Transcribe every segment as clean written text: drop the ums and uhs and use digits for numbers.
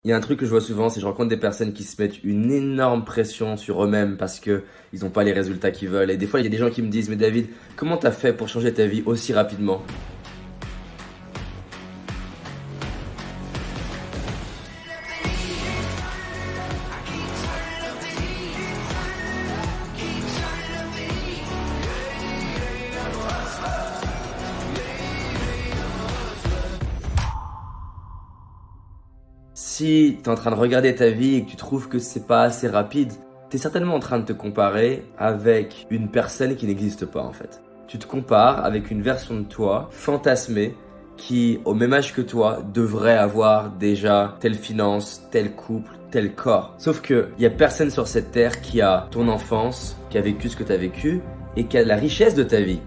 Il y a un truc que je vois souvent, c'est que je rencontre des personnes qui se mettent une énorme pression sur eux-mêmes parce que ils n'ont pas les résultats qu'ils veulent. Et des fois, il y a des gens qui me disent, mais David, comment t'as fait pour changer ta vie aussi rapidement? Si tu es en train de regarder ta vie et que tu trouves que c'est pas assez rapide, tu es certainement en train de te comparer avec une personne qui n'existe pas en fait. Tu te compares avec une version de toi fantasmée qui, au même âge que toi, devrait avoir déjà telle finance, tel couple, tel corps. Sauf que y a personne sur cette terre qui a ton enfance, qui a vécu ce que tu as vécu et qui a la richesse de ta vie.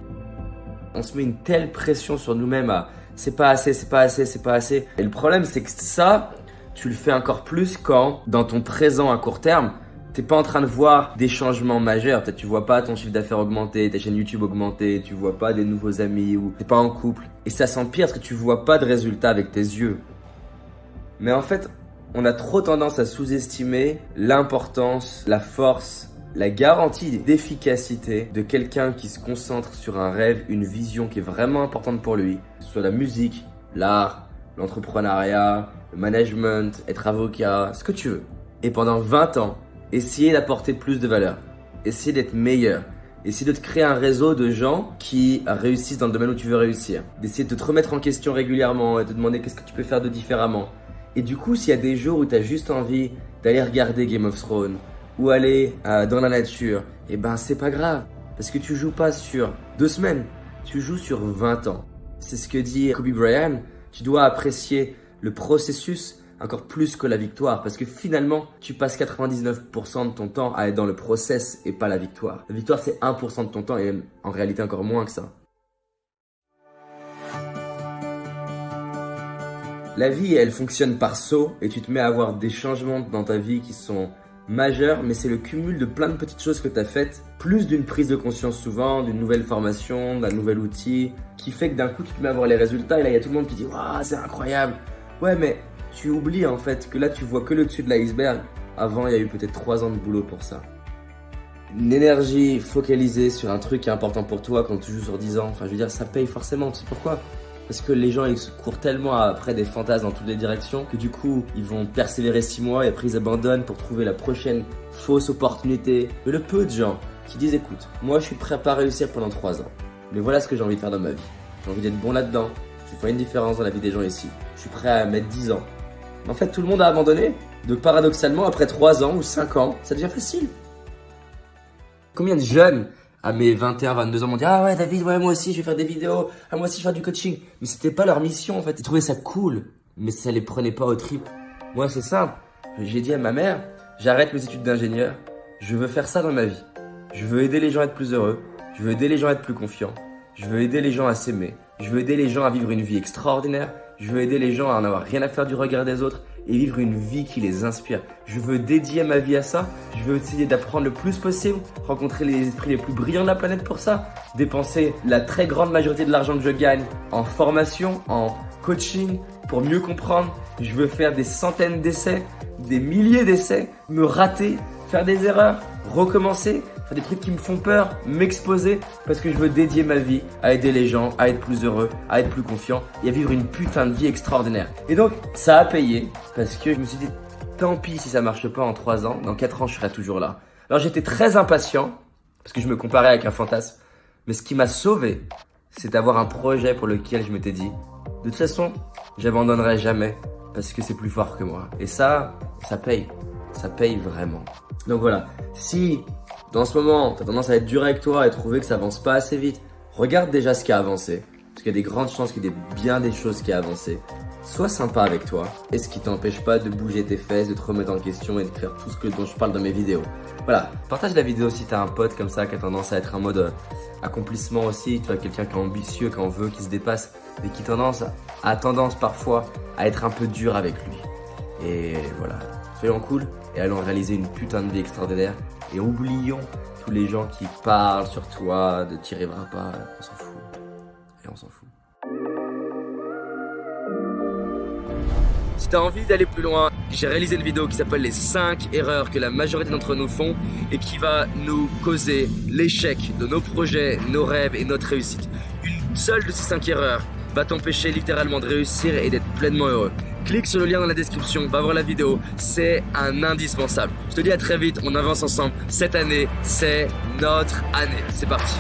On se met une telle pression sur nous-mêmes à c'est pas assez, c'est pas assez, c'est pas assez. Et le problème, c'est que ça, tu le fais encore plus quand, dans ton présent à court terme, t'es pas en train de voir des changements majeurs. Peut-être tu vois pas ton chiffre d'affaires augmenter, ta chaîne YouTube augmenter, tu vois pas des nouveaux amis ou t'es pas en couple. Et ça s'empire parce que tu vois pas de résultats avec tes yeux. Mais en fait, on a trop tendance à sous-estimer l'importance, la force, la garantie d'efficacité de quelqu'un qui se concentre sur un rêve, une vision qui est vraiment importante pour lui, que ce soit la musique, l'art, l'entrepreneuriat, le management, être avocat, ce que tu veux. Et pendant 20 ans, essayer d'apporter plus de valeur, essayer d'être meilleur, essayer de te créer un réseau de gens qui réussissent dans le domaine où tu veux réussir, d'essayer de te remettre en question régulièrement et de te demander qu'est-ce que tu peux faire de différemment. Et du coup, s'il y a des jours où tu as juste envie d'aller regarder Game of Thrones ou aller dans la nature, et ben c'est pas grave. Parce que tu joues pas sur 2 semaines, tu joues sur 20 ans. C'est ce que dit Kobe Bryant, tu dois apprécier le processus encore plus que la victoire. Parce que finalement, tu passes 99% de ton temps à être dans le process et pas la victoire. La victoire, c'est 1% de ton temps et même en réalité encore moins que ça. La vie, elle fonctionne par saut et tu te mets à avoir des changements dans ta vie qui sont majeurs, mais c'est le cumul de plein de petites choses que tu as faites, plus d'une prise de conscience souvent, d'une nouvelle formation, d'un nouvel outil, qui fait que d'un coup tu te mets à voir les résultats et là il y a tout le monde qui dit « Waouh, c'est incroyable !» Ouais, mais tu oublies en fait que là tu vois que le dessus de l'iceberg. Avant, il y a eu peut-être 3 ans de boulot pour ça. Une énergie focalisée sur un truc qui est important pour toi quand tu joues sur 10 ans, enfin je veux dire, ça paye forcément, tu sais pourquoi ? Parce que les gens ils se courent tellement après des fantasmes dans toutes les directions que du coup ils vont persévérer 6 mois et après ils abandonnent pour trouver la prochaine fausse opportunité. Mais le peu de gens qui disent écoute, moi je suis prêt à pas réussir pendant 3 ans, mais voilà ce que j'ai envie de faire dans ma vie. J'ai envie d'être bon là-dedans, je vais faire une différence dans la vie des gens ici. Je suis prêt à mettre 10 ans. En fait tout le monde a abandonné. Donc paradoxalement après 3 ans ou 5 ans, ça devient facile. Combien de jeunes à mes 21, 22 ans m'ont dit « Ah ouais David, ouais moi aussi je vais faire des vidéos, ah moi aussi je vais faire du coaching ». Mais c'était pas leur mission en fait, ils trouvaient ça cool, mais ça les prenait pas au trip. Moi c'est simple, j'ai dit à ma mère « J'arrête mes études d'ingénieur, je veux faire ça dans ma vie. Je veux aider les gens à être plus heureux, je veux aider les gens à être plus confiants, je veux aider les gens à s'aimer, je veux aider les gens à vivre une vie extraordinaire, je veux aider les gens à en avoir rien à faire du regard des autres et vivre une vie qui les inspire. Je veux dédier ma vie à ça, je veux essayer d'apprendre le plus possible, rencontrer les esprits les plus brillants de la planète pour ça, dépenser la très grande majorité de l'argent que je gagne en formation, en coaching, pour mieux comprendre. Je veux faire des centaines d'essais, des milliers d'essais, me rater, faire des erreurs, recommencer, faire des trucs qui me font peur, m'exposer parce que je veux dédier ma vie à aider les gens, à être plus heureux, à être plus confiant et à vivre une putain de vie extraordinaire. Et donc, ça a payé parce que je me suis dit, tant pis si ça marche pas en 3 ans, dans 4 ans, je serai toujours là. Alors, j'étais très impatient parce que je me comparais avec un fantasme. Mais ce qui m'a sauvé, c'est d'avoir un projet pour lequel je m'étais dit, de toute façon, j'abandonnerai jamais parce que c'est plus fort que moi. Et ça paye. Ça paye vraiment. Donc voilà, si dans ce moment, tu as tendance à être dur avec toi et trouver que ça avance pas assez vite, regarde déjà ce qui a avancé. Parce qu'il y a des grandes chances qu'il y ait bien des choses qui ont avancé. Sois sympa avec toi. Et ce qui t'empêche pas de bouger tes fesses, de te remettre en question et de faire tout ce dont je parle dans mes vidéos. Voilà, partage la vidéo si tu as un pote comme ça qui a tendance à être en mode accomplissement aussi. Tu vois, quelqu'un qui est ambitieux, qui en veut, qui se dépasse et qui a tendance parfois à être un peu dur avec lui. Et voilà, soyons cool et allons réaliser une putain de vie extraordinaire. Et oublions tous les gens qui parlent sur toi, de t'y arriveras pas, on s'en fout. Et on s'en fout. tu as envie d'aller plus loin, j'ai réalisé une vidéo qui s'appelle les 5 erreurs que la majorité d'entre nous font et qui va nous causer l'échec de nos projets, nos rêves et notre réussite. Une seule de ces 5 erreurs va t'empêcher littéralement de réussir et d'être pleinement heureux. Clique sur le lien dans la description, va voir la vidéo, c'est un indispensable. Je te dis à très vite, on avance ensemble. Cette année, c'est notre année. C'est parti.